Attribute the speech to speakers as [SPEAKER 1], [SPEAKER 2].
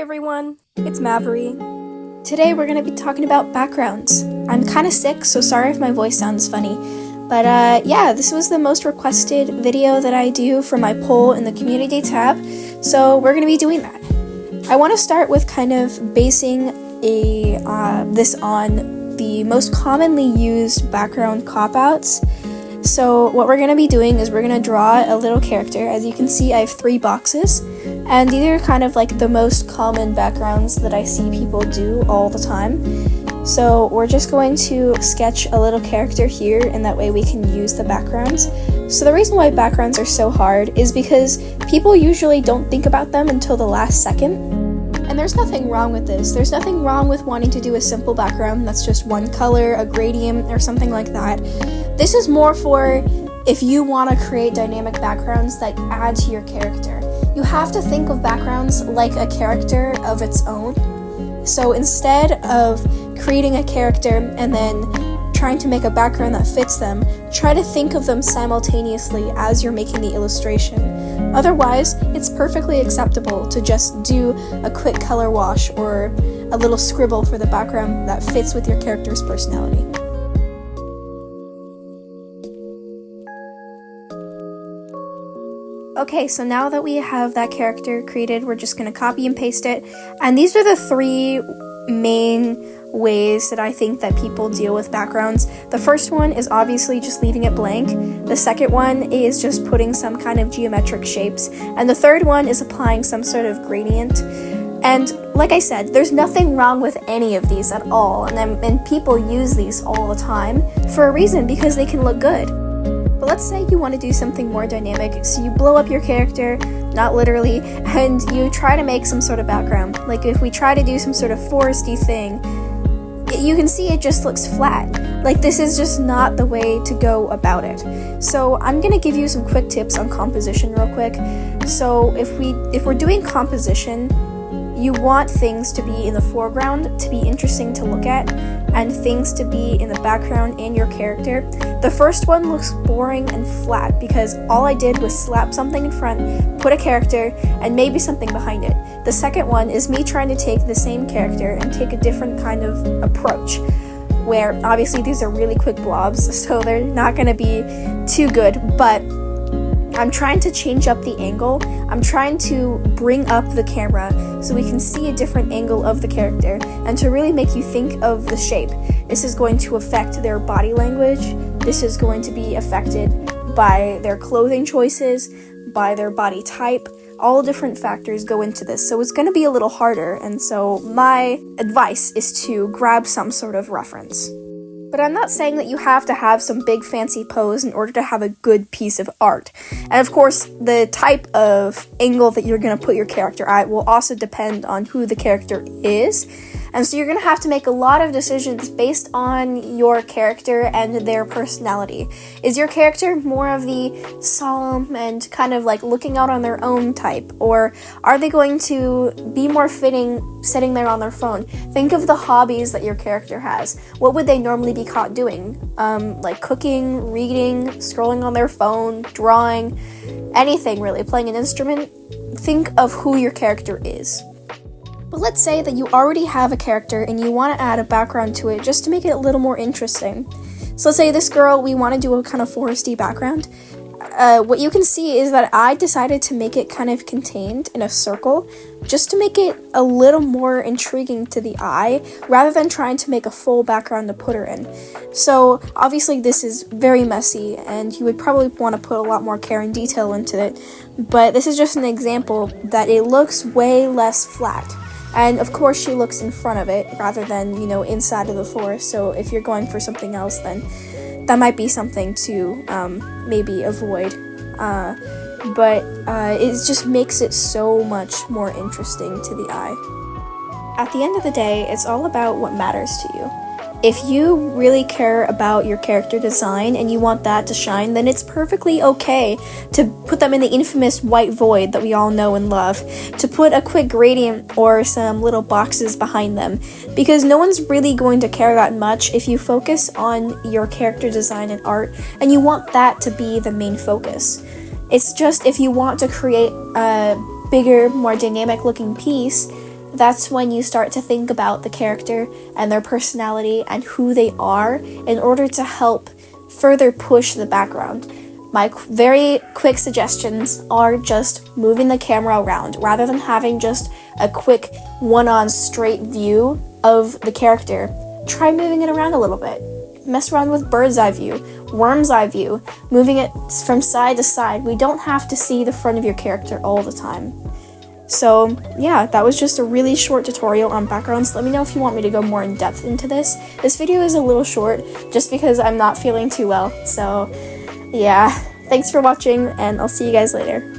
[SPEAKER 1] everyone, it's Mavvery. Today we're going to be talking about backgrounds. I'm kind of sick, so sorry if my voice sounds funny. But yeah, this was the most requested video that I do for my poll in the community tab, so we're going to be doing that. I want to start with kind of basing this on the most commonly used background cop-outs. So what we're going to be doing is we're going to draw a little character. As you can see, I have 3 boxes, and these are kind of like the most common backgrounds that I see people do all the time. So we're just going to sketch a little character here, and that way we can use the backgrounds. So the reason why backgrounds are so hard is because people usually don't think about them until the last second. And there's nothing wrong with this. There's nothing wrong with wanting to do a simple background that's just one color, a gradient, or something like that. This is more for if you want to create dynamic backgrounds that add to your character. You have to think of backgrounds like a character of its own. So instead of creating a character and then trying to make a background that fits them, try to think of them simultaneously as you're making the illustration. Otherwise, it's perfectly acceptable to just do a quick color wash or a little scribble for the background that fits with your character's personality. Okay, so now that we have that character created, we're just going to copy and paste it. And these are the 3 main ways that I think that people deal with backgrounds. The first one is obviously just leaving it blank. The second one is just putting some kind of geometric shapes. And the third one is applying some sort of gradient. And like I said, there's nothing wrong with any of these at all. And people use these all the time for a reason, because they can look good. But let's say you want to do something more dynamic, so you blow up your character, not literally, and you try to make some sort of background. Like if we try to do some sort of foresty thing, you can see it just looks flat. Like this is just not the way to go about it. So I'm going to give you some quick tips on composition real quick. So if we're doing composition, you want things to be in the foreground to be interesting to look at, and things to be in the background and your character. The first one looks boring and flat because all I did was slap something in front, put a character, and maybe something behind it. The second one is me trying to take the same character and take a different kind of approach, where obviously these are really quick blobs, so they're not going to be too good, but I'm trying to change up the angle. I'm trying to bring up the camera so we can see a different angle of the character and to really make you think of the shape. This is going to affect their body language. This is going to be affected by their clothing choices, by their body type. All different factors go into this, so it's going to be a little harder, and so my advice is to grab some sort of reference. But I'm not saying that you have to have some big fancy pose in order to have a good piece of art. And of course, the type of angle that you're going to put your character at will also depend on who the character is. And so you're going to have to make a lot of decisions based on your character and their personality. Is your character more of the solemn and kind of like looking out on their own type? Or are they going to be more fitting sitting there on their phone? Think of the hobbies that your character has. What would they normally be caught doing? Like cooking, reading, scrolling on their phone, drawing, anything really, playing an instrument. Think of who your character is. But let's say that you already have a character and you want to add a background to it just to make it a little more interesting. So let's say this girl, we want to do a kind of foresty background. What you can see is that I decided to make it kind of contained in a circle just to make it a little more intriguing to the eye rather than trying to make a full background to put her in. So obviously this is very messy and you would probably want to put a lot more care and detail into it, but this is just an example that it looks way less flat. And of course she looks in front of it rather than, inside of the forest. So if you're going for something else, then that might be something to maybe avoid. But it just makes it so much more interesting to the eye. At the end of the day, it's all about what matters to you. If you really care about your character design and you want that to shine, then it's perfectly okay to put them in the infamous white void that we all know and love, to put a quick gradient or some little boxes behind them, because no one's really going to care that much if you focus on your character design and art and you want that to be the main focus. It's just if you want to create a bigger, more dynamic looking piece, that's when you start to think about the character and their personality and who they are in order to help further push the background. My very quick suggestions are just moving the camera around rather than having just a quick one-on straight view of the character. Try moving it around a little bit. Mess around with bird's eye view, worm's eye view, moving it from side to side. We don't have to see the front of your character all the time. So yeah, that was just a really short tutorial on backgrounds. Let me know if you want me to go more in depth into this. This video is a little short just because I'm not feeling too well. So yeah, thanks for watching and I'll see you guys later.